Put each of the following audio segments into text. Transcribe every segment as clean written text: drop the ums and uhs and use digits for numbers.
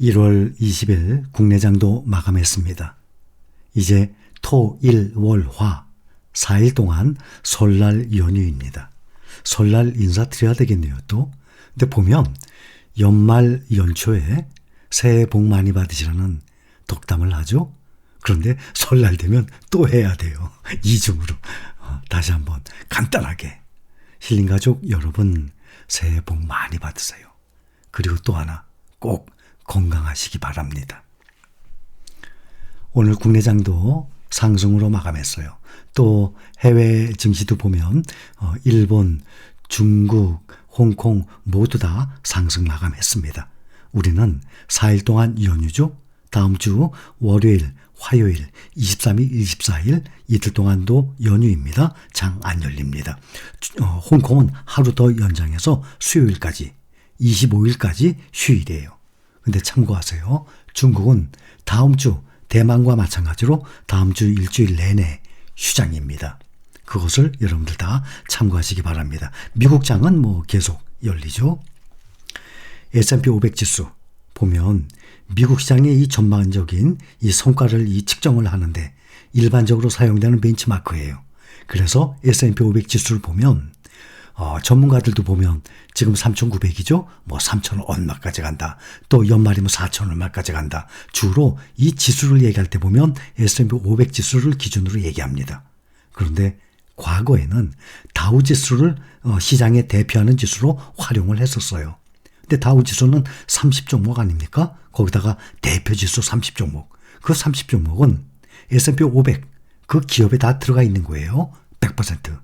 1월 20일 국내장도 마감했습니다. 이제 토, 일, 월, 화 4일 동안 설날 연휴입니다. 설날 인사드려야 되겠네요 또. 근데 보면 연말 연초에 새해 복 많이 받으시라는 덕담을 하죠. 그런데 설날 되면 또 해야 돼요. 이중으로. 다시 한번 간단하게. 힐링가족 여러분 새해 복 많이 받으세요. 그리고 또 하나 꼭 건강하시기 바랍니다. 오늘 국내장도 상승으로 마감했어요. 또 해외 증시도 보면 일본, 중국, 홍콩 모두 다 상승 마감했습니다. 우리는 4일 동안 연휴죠. 다음 주 월요일, 화요일, 23일, 24일 이틀 동안도 연휴입니다. 장 안 열립니다. 홍콩은 하루 더 연장해서 수요일까지 25일까지 휴일이에요. 근데 참고하세요. 중국은 다음 주 대만과 마찬가지로 다음 주 일주일 내내 휴장입니다. 그것을 여러분들 다 참고하시기 바랍니다. 미국 장은 계속 열리죠. S&P 500 지수 보면 미국 시장의 이 전반적인 이 성과를 측정을 하는데 일반적으로 사용되는 벤치마크예요. 그래서 S&P 500 지수를 보면 전문가들도 보면 지금 3,900이죠. 3,000 얼마까지 간다. 또 연말이면 4,000 얼마까지 간다. 주로 이 지수를 얘기할 때 보면 S&P 500 지수를 기준으로 얘기합니다. 그런데 과거에는 다우 지수를 시장에 대표하는 지수로 활용을 했었어요. 근데 다우 지수는 30종목 아닙니까? 거기다가 대표 지수 30종목. 그 30종목은 S&P 500 그 기업에 다 들어가 있는 거예요. 100%.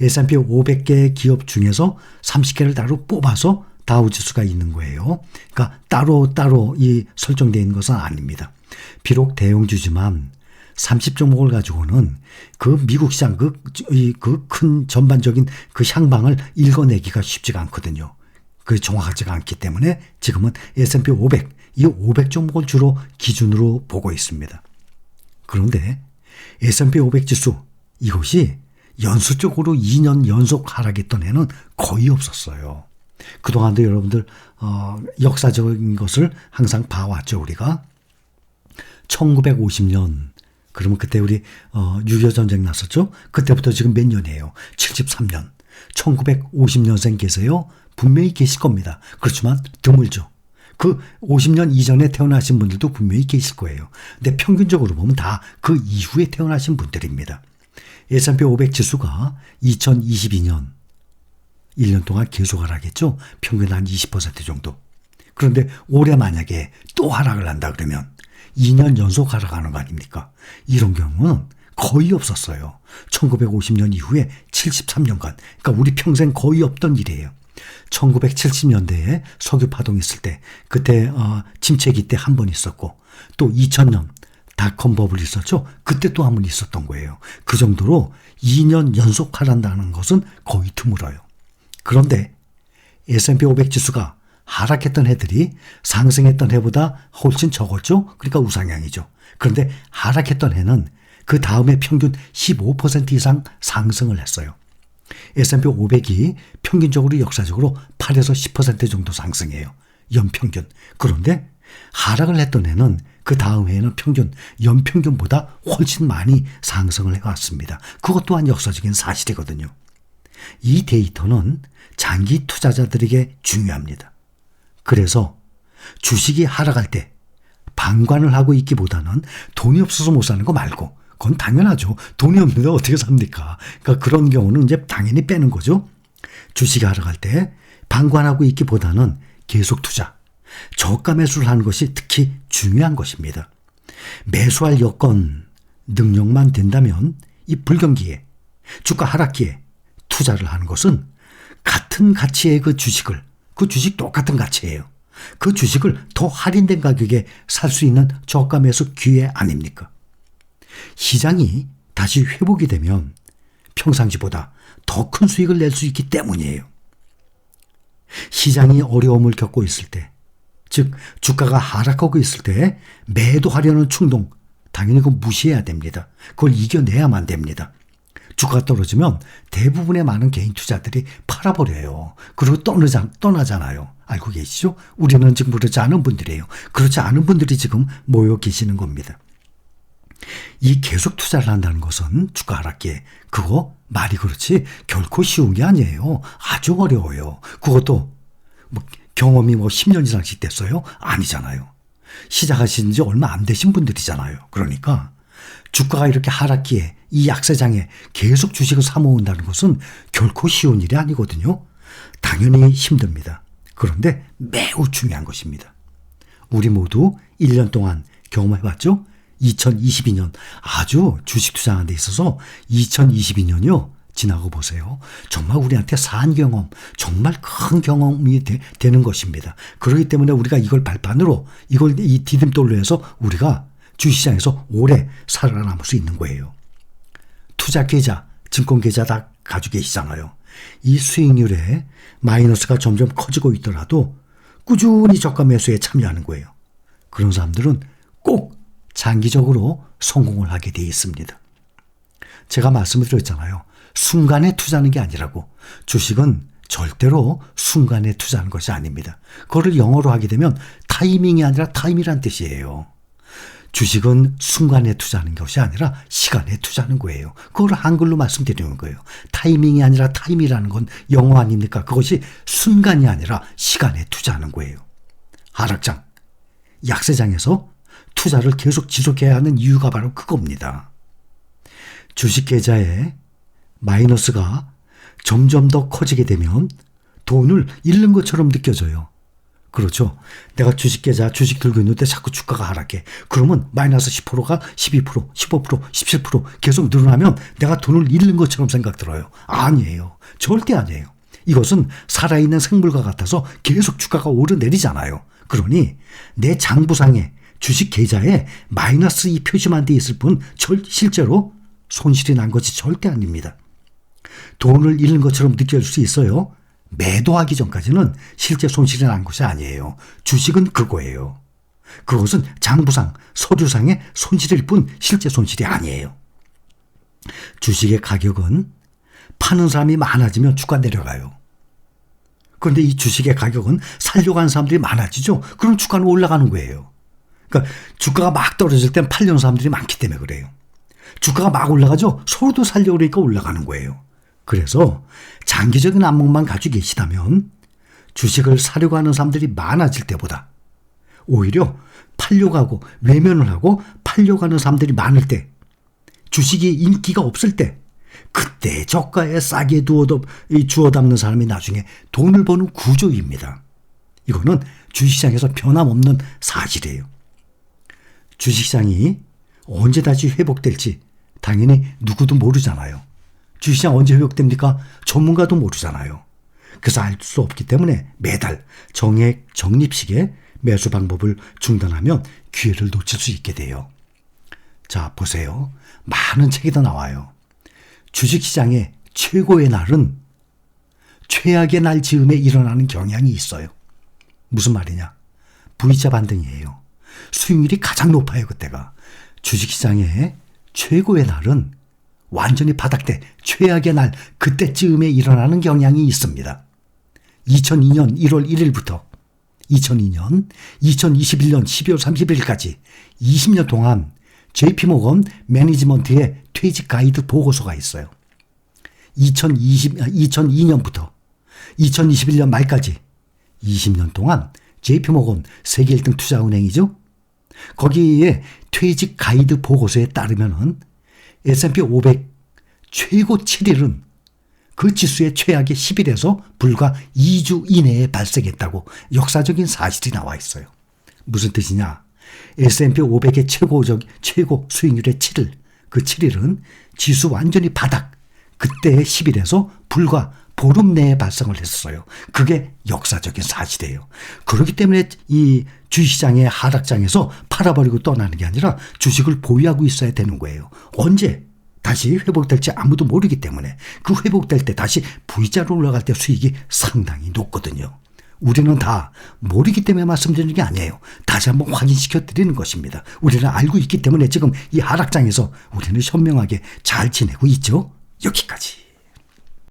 S&P 500개 기업 중에서 30개를 따로 뽑아서 다우 지수가 있는 거예요. 그러니까 따로 이 설정되어 있는 것은 아닙니다. 비록 대형주지만 30종목을 가지고는 그 미국 시장 그 큰 전반적인 그 향방을 읽어내기가 쉽지가 않거든요. 그게 정확하지가 않기 때문에 지금은 S&P 500, 이 500종목을 주로 기준으로 보고 있습니다. 그런데 S&P 500 지수 이것이 연수적으로 2년 연속 하락했던 해는 거의 없었어요. 그동안도 여러분들 역사적인 것을 항상 봐왔죠. 우리가 1950년 그러면 그때 우리 6.25 전쟁 났었죠. 그때부터 지금 몇 년이에요. 73년 1950년생 계세요. 분명히 계실 겁니다. 그렇지만 드물죠. 그 50년 이전에 태어나신 분들도 분명히 계실 거예요. 근데 평균적으로 보면 다 그 이후에 태어나신 분들입니다. S&P 500 지수가 2022년 1년 동안 계속 하락했죠. 평균 한 20% 정도. 그런데 올해 만약에 또 하락을 한다 그러면 2년 연속 하락하는 거 아닙니까? 이런 경우는 거의 없었어요. 1950년 이후에 73년간. 그러니까 우리 평생 거의 없던 일이에요. 1970년대에 석유 파동이 있을 때 그때 침체기 때 한 번 있었고 또 2000년 닷컴 버블이 있었죠. 그때 또 한 번 있었던 거예요. 그 정도로 2년 연속 하락한다는 것은 거의 드물어요. 그런데 S&P 500 지수가 하락했던 해들이 상승했던 해보다 훨씬 적었죠. 그러니까 우상향이죠. 그런데 하락했던 해는 그 다음에 평균 15% 이상 상승을 했어요. S&P 500이 평균적으로 역사적으로 8에서 10% 정도 상승해요. 연평균. 그런데 하락을 했던 해는 그 다음 해에는 연평균보다 훨씬 많이 상승을 해왔습니다. 그것 또한 역사적인 사실이거든요. 이 데이터는 장기 투자자들에게 중요합니다. 그래서 주식이 하락할 때 방관을 하고 있기보다는 돈이 없어서 못 사는 거 말고 그건 당연하죠. 돈이 없는데 어떻게 삽니까? 그러니까 그런 경우는 이제 당연히 빼는 거죠. 주식이 하락할 때 방관하고 있기보다는 계속 투자, 저가 매수를 하는 것이 특히 중요한 것입니다. 매수할 여건, 능력만 된다면 이 불경기에, 주가 하락기에 투자를 하는 것은 같은 가치의 그 주식 똑같은 가치예요. 그 주식을 더 할인된 가격에 살 수 있는 저가 매수 기회 아닙니까? 시장이 다시 회복이 되면 평상시보다 더 큰 수익을 낼 수 있기 때문이에요. 시장이 어려움을 겪고 있을 때, 즉 주가가 하락하고 있을 때 매도하려는 충동, 당연히 그거 무시해야 됩니다. 그걸 이겨내야만 됩니다. 주가가 떨어지면 대부분의 많은 개인 투자들이 팔아버려요. 그리고 떠나잖아요. 알고 계시죠? 우리는 지금 그렇지 않은 분들이에요. 그렇지 않은 분들이 지금 모여 계시는 겁니다. 이 계속 투자를 한다는 것은 주가 하락기에 그거 말이 그렇지 결코 쉬운 게 아니에요. 아주 어려워요. 그것도 뭐 경험이 10년 이상씩 됐어요? 아니잖아요. 시작하신 지 얼마 안 되신 분들이잖아요. 그러니까 주가가 이렇게 하락기에 이 약세장에 계속 주식을 사모은다는 것은 결코 쉬운 일이 아니거든요. 당연히 힘듭니다. 그런데 매우 중요한 것입니다. 우리 모두 1년 동안 경험해봤죠? 2022년 아주 주식 투자하는 데 있어서 2022년이요. 지나고 보세요. 정말 우리한테 산 경험, 정말 큰 경험이 되는 것입니다. 그렇기 때문에 우리가 이걸 발판으로 이 디딤돌로 해서 우리가 주식시장에서 오래 살아남을 수 있는 거예요. 투자 계좌, 증권 계좌 다 가지고 계시잖아요. 이 수익률에 마이너스가 점점 커지고 있더라도 꾸준히 저가 매수에 참여하는 거예요. 그런 사람들은 꼭 장기적으로 성공을 하게 되어 있습니다. 제가 말씀을 드렸잖아요. 순간에 투자하는 게 아니라고. 주식은 절대로 순간에 투자하는 것이 아닙니다. 그거를 영어로 하게 되면 타이밍이 아니라 타임이란 뜻이에요. 주식은 순간에 투자하는 것이 아니라 시간에 투자하는 거예요. 그걸 한글로 말씀드리는 거예요. 타이밍이 아니라 타임이라는 건 영어 아닙니까? 그것이 순간이 아니라 시간에 투자하는 거예요. 하락장, 약세장에서 투자를 계속 지속해야 하는 이유가 바로 그겁니다. 주식 계좌에 마이너스가 점점 더 커지게 되면 돈을 잃는 것처럼 느껴져요. 그렇죠. 내가 주식 계좌, 주식 들고 있는데 자꾸 주가가 하락해. 그러면 마이너스 10%가 12%, 15%, 17% 계속 늘어나면 내가 돈을 잃는 것처럼 생각 들어요. 아니에요. 절대 아니에요. 이것은 살아있는 생물과 같아서 계속 주가가 오르내리잖아요. 그러니 내 장부상에 주식 계좌에 마이너스 이 표시만 돼 있을 뿐 실제로 손실이 난 것이 절대 아닙니다. 돈을 잃는 것처럼 느낄 수 있어요. 매도하기 전까지는 실제 손실이 난 것이 아니에요. 주식은 그거예요. 그것은 장부상, 서류상의 손실일 뿐 실제 손실이 아니에요. 주식의 가격은 파는 사람이 많아지면 주가 내려가요. 그런데 이 주식의 가격은 살려고 하는 사람들이 많아지죠. 그럼 주가는 올라가는 거예요. 그러니까 주가가 막 떨어질 땐 팔려는 사람들이 많기 때문에 그래요. 주가가 막 올라가죠. 서로도 살려고 그러니까 올라가는 거예요. 그래서 장기적인 안목만 가지고 계시다면 주식을 사려고 하는 사람들이 많아질 때보다 오히려 팔려고 하고 외면을 하고 팔려고 하는 사람들이 많을 때, 주식이 인기가 없을 때, 그때 저가에 싸게 주워 담는 사람이 나중에 돈을 버는 구조입니다. 이거는 주식시장에서 변함없는 사실이에요. 주식시장이 언제 다시 회복될지 당연히 누구도 모르잖아요. 주식시장 언제 회복됩니까? 전문가도 모르잖아요. 그래서 알 수 없기 때문에 매달 정액 적립식의 매수 방법을 중단하면 기회를 놓칠 수 있게 돼요. 자, 보세요. 많은 책이 더 나와요. 주식시장의 최고의 날은 최악의 날 즈음에 일어나는 경향이 있어요. 무슨 말이냐? V자 반등이에요. 수익률이 가장 높아요, 그때가. 주식시장의 최고의 날은 완전히 바닥대 최악의 날, 그때쯤에 일어나는 경향이 있습니다. 2002년 1월 1일부터 2002년 2021년 12월 31일까지 20년 동안 JP모건 매니지먼트의 퇴직 가이드 보고서가 있어요. 2002년부터 2021년 말까지 20년 동안 JP모건 세계 1등 투자은행이죠. 거기에 퇴직 가이드 보고서에 따르면은 S&P 500 최고 7일은 그 지수의 최악의 10일에서 불과 2주 이내에 발생했다고 역사적인 사실이 나와 있어요. 무슨 뜻이냐? S&P 500의 최고 수익률의 7일, 그 7일은 지수 완전히 바닥, 그때의 10일에서 불과 보름 내에 발생을 했어요. 그게 역사적인 사실이에요. 그렇기 때문에 이 주식시장의 하락장에서 팔아버리고 떠나는 게 아니라 주식을 보유하고 있어야 되는 거예요. 언제 다시 회복될지 아무도 모르기 때문에 그 회복될 때 다시 V자로 올라갈 때 수익이 상당히 높거든요. 우리는 다 모르기 때문에 말씀드리는 게 아니에요. 다시 한번 확인시켜 드리는 것입니다. 우리는 알고 있기 때문에 지금 이 하락장에서 우리는 현명하게 잘 지내고 있죠. 여기까지.